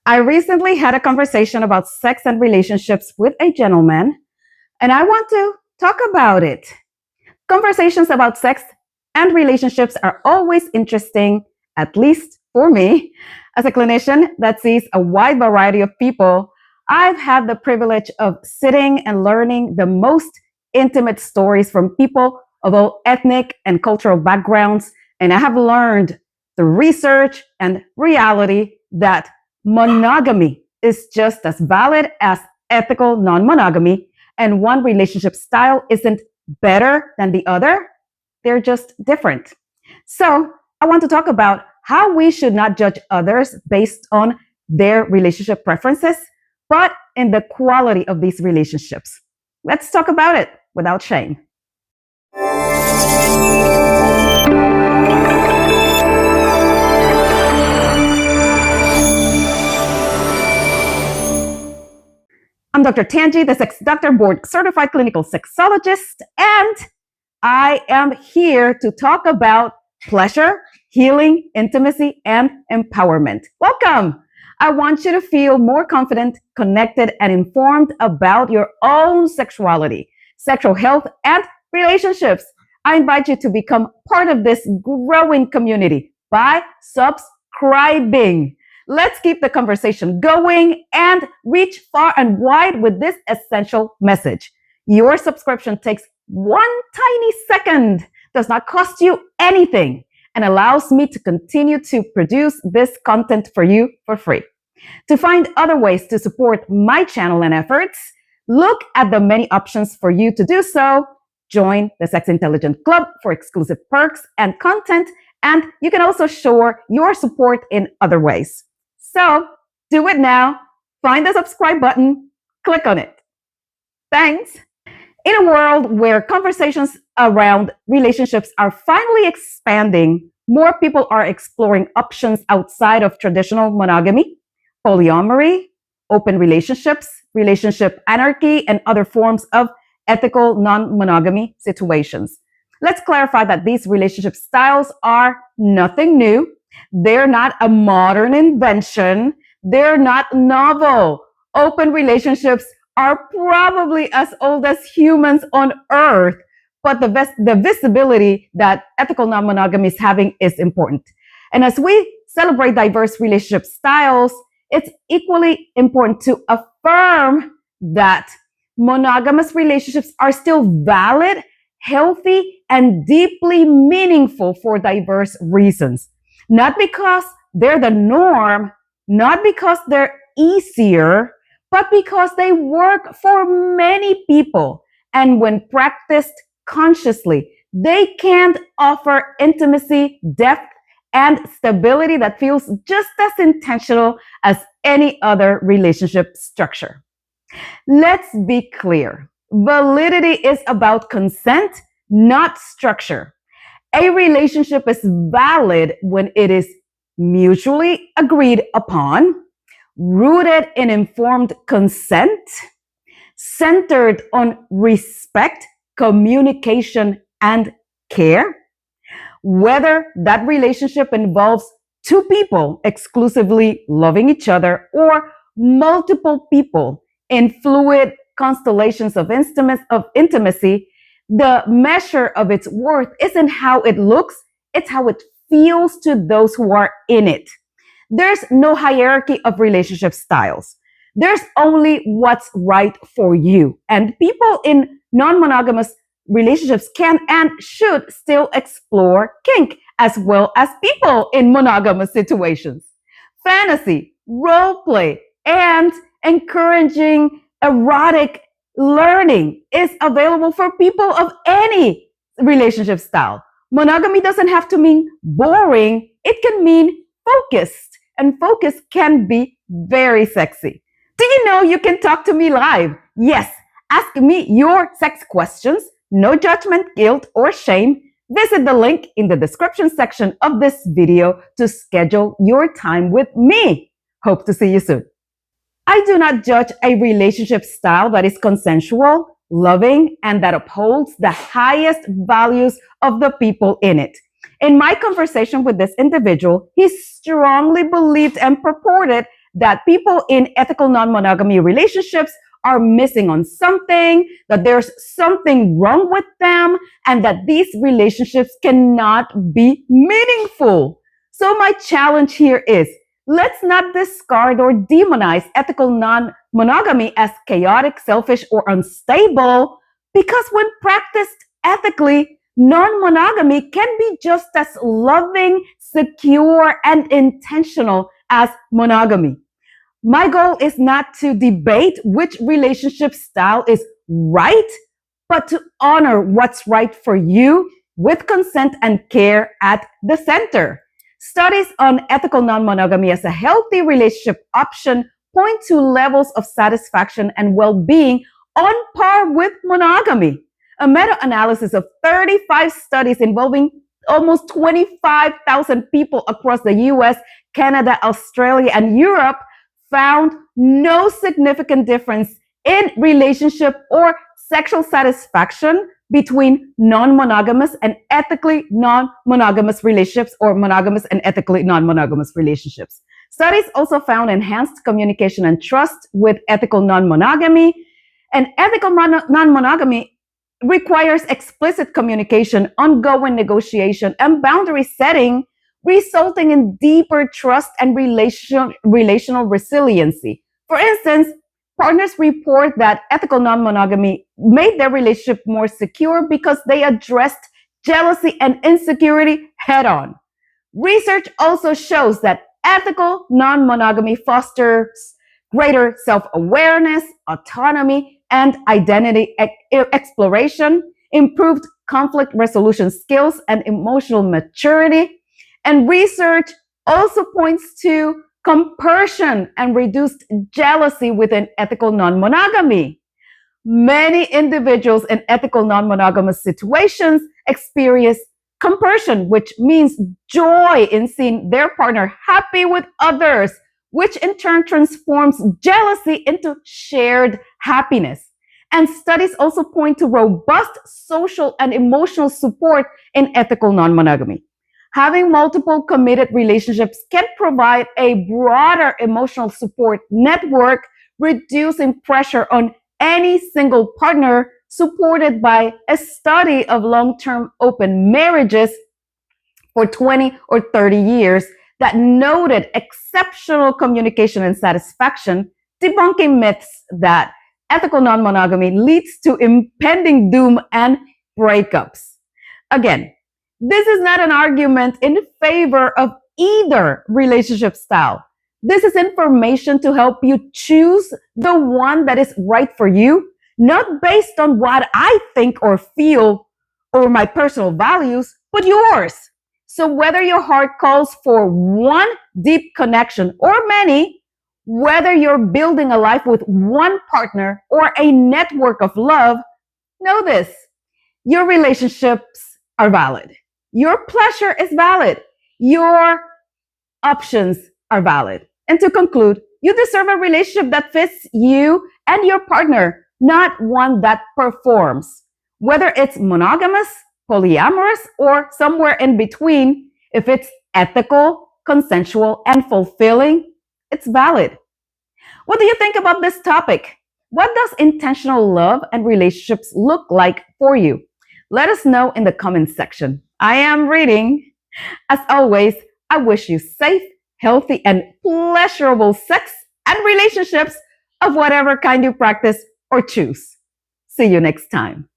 I recently had a conversation about sex and relationships with a gentleman, and I want to talk about it. Conversations about sex and relationships are always interesting, at least for me. As a clinician that sees a wide variety of people, I've had the privilege of sitting and learning the most intimate stories from people of all ethnic and cultural backgrounds, and I have learned through research and reality that monogamy is just as valid as ethical non-monogamy, and one relationship style isn't better than the other. They're just different. So, I want to talk about how we should not judge others based on their relationship preferences, but in the quality of these relationships. Let's talk about it without shame. I'm Dr. Tanji, the Sex Doctor, board certified clinical sexologist, and I am here to talk about pleasure, healing, intimacy, and empowerment. Welcome. I want you to feel more confident, connected, and informed about your own sexuality, sexual health, and relationships. I invite you to become part of this growing community by subscribing. Let's keep the conversation going and reach far and wide with this essential message. Your subscription takes one tiny second, does not cost you anything, and allows me to continue to produce this content for you for free. To find other ways to support my channel and efforts, look at the many options for you to do so. Join the Sex Intelligent Club for exclusive perks and content, and you can also show your support in other ways. So do it now. Find the subscribe button, click on it. Thanks. In a world where conversations around relationships are finally expanding, more people are exploring options outside of traditional monogamy, polyamory, open relationships, relationship anarchy, and other forms of ethical non-monogamy situations. Let's clarify that these relationship styles are nothing new. They're not a modern invention. They're not novel. Open relationships are probably as old as humans on Earth, but the visibility that ethical non-monogamy is having is important. And as we celebrate diverse relationship styles, it's equally important to affirm that monogamous relationships are still valid, healthy, and deeply meaningful for diverse reasons. Not because they're the norm, not because they're easier, but because they work for many people. And when practiced consciously, they can offer intimacy, depth, and stability that feels just as intentional as any other relationship structure. Let's be clear. Validity is about consent, not structure. A relationship is valid when it is mutually agreed upon, rooted in informed consent, centered on respect, communication, and care. Whether that relationship involves two people exclusively loving each other or multiple people in fluid constellations of intimacy, the measure of its worth isn't how it looks, it's how it feels to those who are in it. There's no hierarchy of relationship styles. There's only what's right for you. And people in non-monogamous relationships can and should still explore kink, as well as people in monogamous situations. Fantasy, role play, and encouraging erotic learning is available for people of any relationship style. Monogamy doesn't have to mean boring, it can mean focused, and focus can be very sexy. Do you know you can talk to me live? Yes, ask me your sex questions, no judgment, guilt, or shame. Visit the link in the description section of this video to schedule your time with me. Hope to see you soon. I do not judge a relationship style that is consensual, loving, and that upholds the highest values of the people in it. In my conversation with this individual, he strongly believed and purported that people in ethical non-monogamy relationships are missing on something, that there's something wrong with them, and that these relationships cannot be meaningful. So my challenge here is, let's not discard or demonize ethical non-monogamy as chaotic, selfish, or unstable, because when practiced ethically, non-monogamy can be just as loving, secure, and intentional as monogamy. My goal is not to debate which relationship style is right, but to honor what's right for you with consent and care at the center. Studies on ethical non-monogamy as a healthy relationship option point to levels of satisfaction and well-being on par with monogamy. A meta-analysis of 35 studies involving almost 25,000 people across the US, Canada, Australia, and Europe found no significant difference in relationship or sexual satisfaction between non-monogamous and ethically non-monogamous relationships, or monogamous and ethically non-monogamous relationships. Studies also found enhanced communication and trust with ethical non-monogamy. And ethical non-monogamy requires explicit communication, ongoing negotiation, and boundary setting, resulting in deeper trust and relational resiliency. For instance, partners report that ethical non-monogamy made their relationship more secure because they addressed jealousy and insecurity head-on. Research also shows that ethical non-monogamy fosters greater self-awareness, autonomy, and identity exploration, improved conflict resolution skills, and emotional maturity. And research also points to compersion and reduced jealousy within ethical non-monogamy. Many individuals in ethical non-monogamous situations experience compersion, which means joy in seeing their partner happy with others, which in turn transforms jealousy into shared happiness. And studies also point to robust social and emotional support in ethical non-monogamy. Having multiple committed relationships can provide a broader emotional support network, reducing pressure on any single partner, supported by a study of long-term open marriages for 20 or 30 years that noted exceptional communication and satisfaction, debunking myths that ethical non-monogamy leads to impending doom and breakups. Again, this is not an argument in favor of either relationship style. This is information to help you choose the one that is right for you, not based on what I think or feel or my personal values, but yours. So whether your heart calls for one deep connection or many, whether you're building a life with one partner or a network of love, know this: your relationships are valid. Your pleasure is valid. Your options are valid. And to conclude, you deserve a relationship that fits you and your partner, not one that performs. Whether it's monogamous, polyamorous, or somewhere in between, if it's ethical, consensual, and fulfilling, it's valid. What do you think about this topic? What does intentional love and relationships look like for you? Let us know in the comments section. I am reading. As always, I wish you safe, healthy, and pleasurable sex and relationships of whatever kind you practice or choose. See you next time.